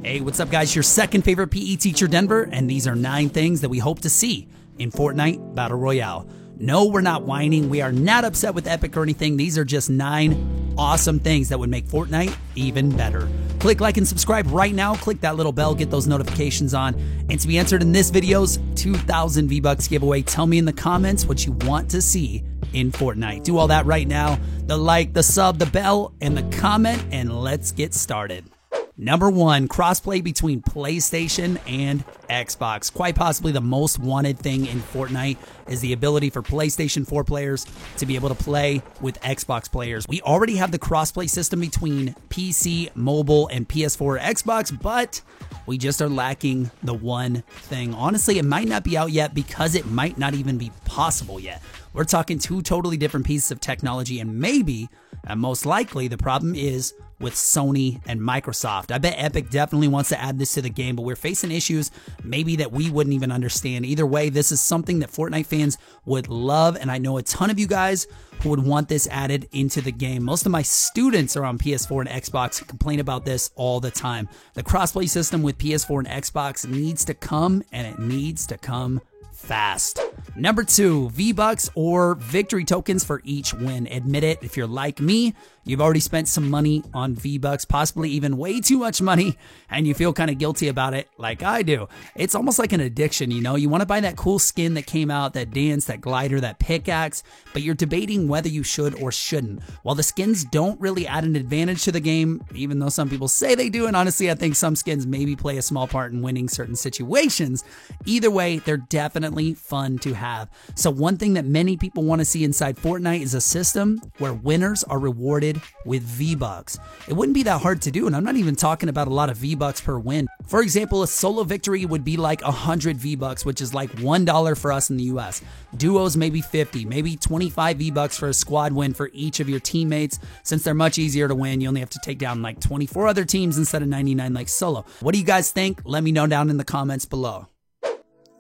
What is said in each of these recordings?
Hey, what's up, guys? Your second favorite PE teacher, Denver, and these are 9 things that we hope to see in Fortnite Battle Royale. No, we're not whining. We are not upset with Epic or anything. These are just 9 awesome things that would make Fortnite even better. Click like and subscribe right now. Click that little bell, get those notifications on. And to be answered in this video's 2,000 V-Bucks giveaway, tell me in the comments what you want to see in Fortnite. Do all that right now. The like, the sub, the bell, and the comment, and let's get started. Number 1, crossplay between PlayStation and Xbox. Quite possibly the most wanted thing in Fortnite is the ability for PlayStation 4 players to be able to play with Xbox players. We already have the crossplay system between PC, mobile, and PS4 or Xbox, but we just are lacking the one thing. Honestly, it might not be out yet because it might not even be possible yet. We're talking 2 totally different pieces of technology, and maybe, and most likely, the problem is with Sony and Microsoft. I bet Epic definitely wants to add this to the game, but we're facing issues maybe that we wouldn't even understand. Either way, this is something that Fortnite fans would love, and I know a ton of you guys who would want this added into the game. Most of my students are on PS4 and Xbox and complain about this all the time. The crossplay system with PS4 and Xbox needs to come, and it needs to come fast. Number 2, V-Bucks or victory tokens for each win. Admit it, if you're like me, you've already spent some money on V-Bucks, possibly even way too much money, and you feel kind of guilty about it like I do. It's almost like an addiction, you know? You want to buy that cool skin that came out, that dance, that glider, that pickaxe, but you're debating whether you should or shouldn't. While the skins don't really add an advantage to the game, even though some people say they do, and honestly, I think some skins maybe play a small part in winning certain situations, either way, they're definitely fun to have. So one thing that many people want to see inside Fortnite is a system where winners are rewarded with V-Bucks. It wouldn't be that hard to do, and I'm not even talking about a lot of V-Bucks per win. For example, a solo victory would be like 100 V-Bucks, which is like $1 for us in the US. Duos maybe 50, maybe 25 V-Bucks for a squad win for each of your teammates. Since they're much easier to win, you only have to take down like 24 other teams instead of 99 like solo. What do you guys think? Let me know down in the comments below.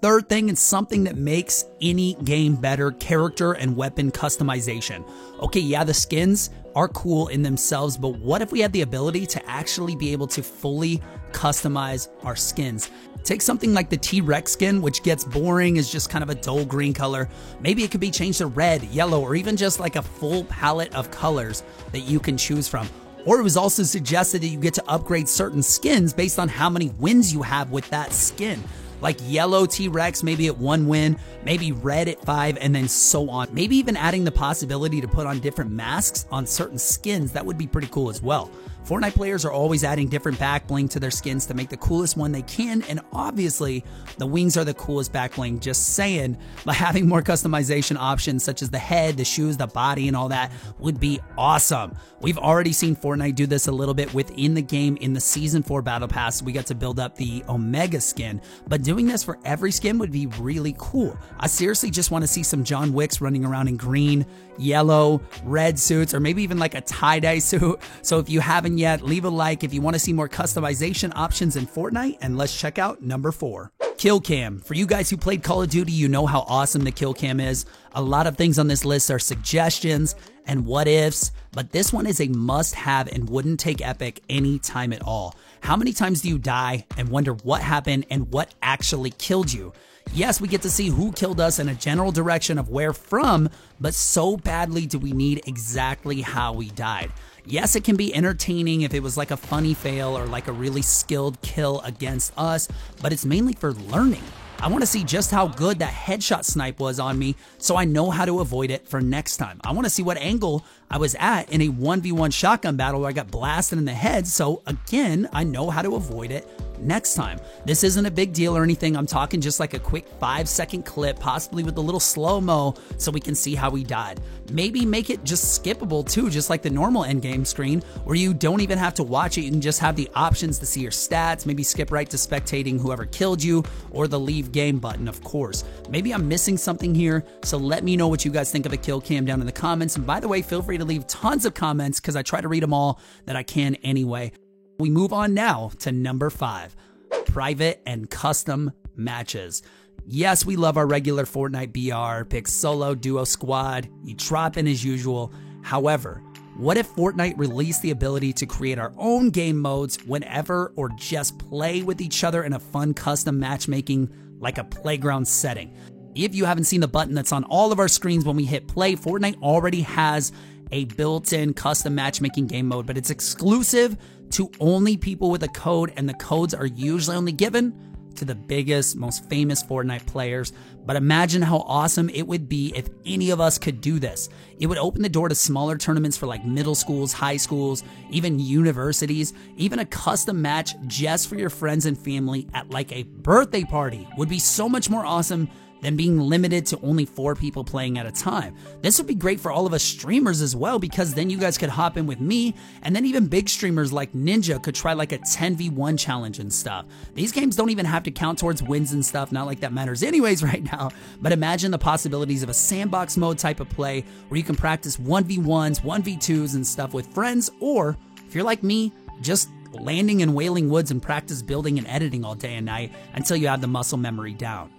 Third thing is something that makes any game better: character and weapon customization. Okay, yeah, the skins are cool in themselves, but what if we had the ability to actually be able to fully customize our skins? Take something like the T-Rex skin, which gets boring, is just kind of a dull green color. Maybe it could be changed to red, yellow, or even just like a full palette of colors that you can choose from. Or it was also suggested that you get to upgrade certain skins based on how many wins you have with that skin. Like yellow T-Rex maybe at 1 win, maybe red at 5, and then so on. Maybe even adding the possibility to put on different masks on certain skins. That would be pretty cool as well. Fortnite players are always adding different back bling to their skins to make the coolest one they can, and obviously the wings are the coolest back bling, just saying. By having more customization options such as the head, the shoes, the body, and all that would be awesome. We've already seen Fortnite do this a little bit within the game. In the Season 4 Battle Pass, we got to build up the Omega skin, but doing this for every skin would be really cool. I seriously just want to see some John Wicks running around in green, yellow, red suits, or maybe even like a tie-dye suit. So if you haven't yet, leave a like if you want to see more customization options in Fortnite, and let's check out number 4. Kill cam. For you guys who played Call of Duty, you know how awesome the kill cam is. A lot of things on this list are suggestions and what ifs, but this one is a must-have and wouldn't take Epic any time at all. How many times do you die and wonder what happened and what actually killed you? Yes, we get to see who killed us and a general direction of where from, but so badly do we need exactly how we died. Yes, it can be entertaining if it was like a funny fail or like a really skilled kill against us, but it's mainly for learning. I want to see just how good that headshot snipe was on me so I know how to avoid it for next time. I want to see what angle I was at in a 1v1 shotgun battle where I got blasted in the head, so again, I know how to avoid it next time. This isn't a big deal or anything. I'm talking just like a quick 5-second clip, possibly with a little slow-mo, so we can see how we died. Maybe make it just skippable too, just like the normal endgame screen, where you don't even have to watch it. You can just have the options to see your stats, maybe skip right to spectating whoever killed you, or the leave game button, of course. Maybe I'm missing something here, so let me know what you guys think of a kill cam down in the comments. And by the way, feel free to leave tons of comments because I try to read them all that I can anyway. We move on now to number 5, private and custom matches. Yes, we love our regular Fortnite BR, pick solo, duo, squad, you drop in as usual. However, What if Fortnite released the ability to create our own game modes whenever, or just play with each other in a fun custom matchmaking like a playground setting? If you haven't seen the button that's on all of our screens when we hit play, Fortnite already has a built-in custom matchmaking game mode, but it's exclusive to only people with a code, and the codes are usually only given to the biggest, most famous Fortnite players. But imagine how awesome it would be if any of us could do this. It would open the door to smaller tournaments for like middle schools, high schools, even universities. Even a custom match just for your friends and family at like a birthday party would be so much more awesome than being limited to only 4 people playing at a time. This would be great for all of us streamers as well, because then you guys could hop in with me, and then even big streamers like Ninja could try like a 10v1 challenge and stuff. These games don't even have to count towards wins and stuff, not like that matters anyways right now, but imagine the possibilities of a sandbox mode type of play where you can practice 1v1s, 1v2s and stuff with friends, or if you're like me, just landing in Wailing Woods and practice building and editing all day and night until you have the muscle memory down.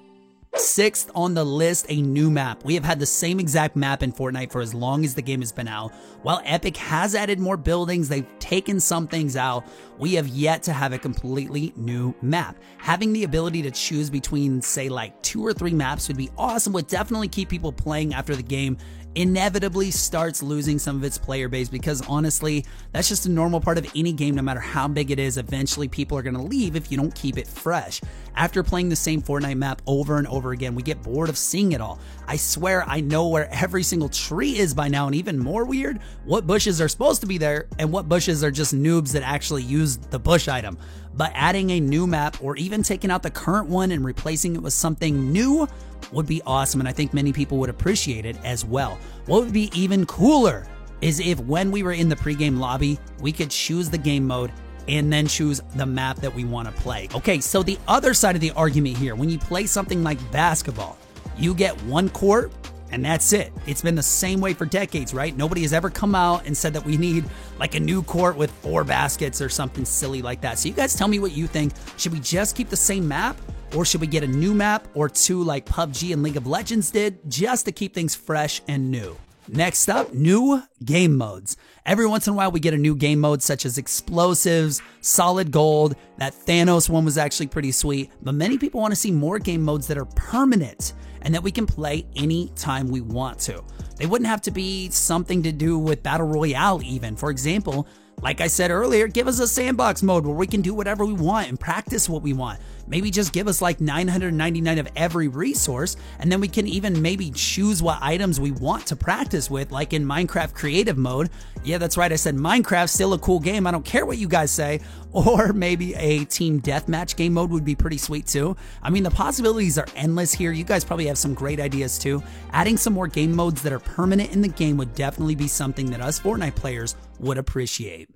6th on the list, a new map. We have had the same exact map in Fortnite for as long as the game has been out. While Epic has added more buildings, they've taken some things out, we have yet to have a completely new map. Having the ability to choose between, say, like 2 or 3 maps would be awesome, would definitely keep people playing after the game inevitably starts losing some of its player base, because honestly, that's just a normal part of any game. No matter how big it is, eventually people are going to leave if you don't keep it fresh. After playing the same Fortnite map over and over again, we get bored of seeing it all. I swear I know where every single tree is by now, and even more weird, what bushes are supposed to be there and what bushes are just noobs that actually use the bush item. But adding a new map, or even taking out the current one and replacing it with something new, would be awesome, and I think many people would appreciate it as well. What would be even cooler is if when we were in the pregame lobby, we could choose the game mode and then choose the map that we want to play. Okay, so the other side of the argument here, when you play something like basketball, you get 1 court and that's it. It's been the same way for decades, right? Nobody has ever come out and said that we need like a new court with 4 baskets or something silly like that. So you guys tell me what you think. Should we just keep the same map, or should we get a new map or 2 like PUBG and League of Legends did, just to keep things fresh and new? Next up, new game modes. Every once in a while we get a new game mode, such as explosives, solid gold. That Thanos one was actually pretty sweet, but many people want to see more game modes that are permanent and that we can play anytime we want to. They wouldn't have to be something to do with Battle Royale even. For example, like I said earlier, give us a sandbox mode where we can do whatever we want and practice what we want. Maybe just give us like 999 of every resource, and then we can even maybe choose what items we want to practice with, like in Minecraft creative mode. Yeah, that's right, I said Minecraft's still a cool game, I don't care what you guys say. Or maybe a team deathmatch game mode would be pretty sweet too. I mean, the possibilities are endless here. You guys probably have some great ideas too. Adding some more game modes that are permanent in the game would definitely be something that us Fortnite players would appreciate.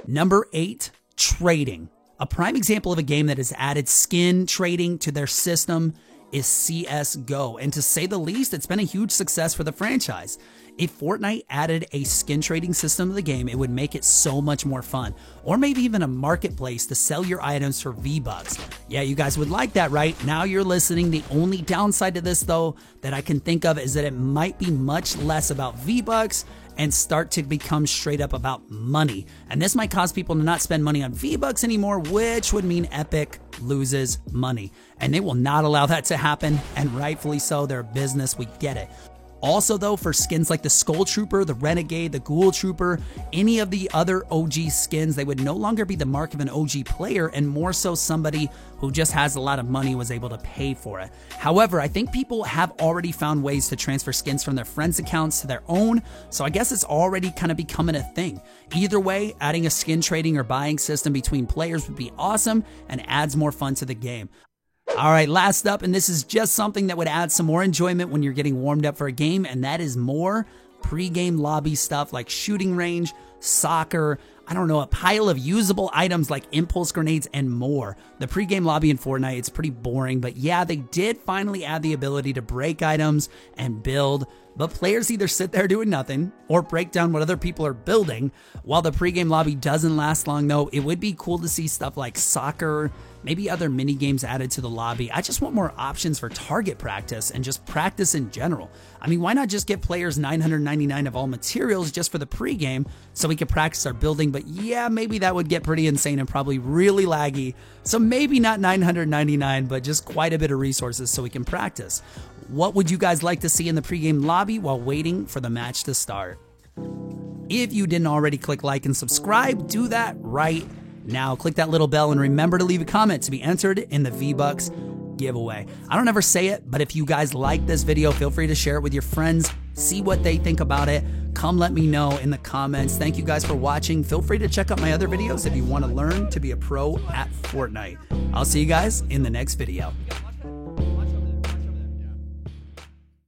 Number 8, trading. A prime example of a game that has added skin trading to their system is CSGO, and to say the least, it's been a huge success for the franchise. If Fortnite added a skin trading system to the game, it would make it so much more fun. Or maybe even a marketplace to sell your items for V-Bucks. Yeah, you guys would like that, right? Now you're listening. The only downside to this, though, that I can think of is that it might be much less about V-Bucks and start to become straight up about money. And this might cause people to not spend money on V-Bucks anymore, which would mean Epic loses money. And they will not allow that to happen, and rightfully so. They're a business, we get it. Also though, for skins like the Skull Trooper, the Renegade, the Ghoul Trooper, any of the other OG skins, they would no longer be the mark of an OG player, and more so somebody who just has a lot of money was able to pay for it. However, I think people have already found ways to transfer skins from their friends' accounts to their own, so I guess it's already kind of becoming a thing. Either way, adding a skin trading or buying system between players would be awesome and adds more fun to the game. All right, last up, and this is just something that would add some more enjoyment when you're getting warmed up for a game, and that is more pre-game lobby stuff like shooting range, soccer, I don't know, a pile of usable items like impulse grenades and more. The pre-game lobby in Fortnite, it's pretty boring, but yeah, they did finally add the ability to break items and build but players either sit there doing nothing or break down what other people are building. While the pregame lobby doesn't last long though, it would be cool to see stuff like soccer, maybe other mini games added to the lobby. I just want more options for target practice and just practice in general. I mean, why not just give players $9.99 of all materials just for the pregame so we could practice our building? But yeah, maybe that would get pretty insane and probably really laggy. So maybe not $9.99, but just quite a bit of resources so we can practice. What would you guys like to see in the pregame lobby while waiting for the match to start? If you didn't already click like and subscribe, do that right now. Click that little bell and remember to leave a comment to be entered in the V-Bucks giveaway. I don't ever say it, but if you guys like this video, feel free to share it with your friends. See what they think about it. Come let me know in the comments. Thank you guys for watching. Feel free to check out my other videos if you want to learn to be a pro at Fortnite. I'll see you guys in the next video.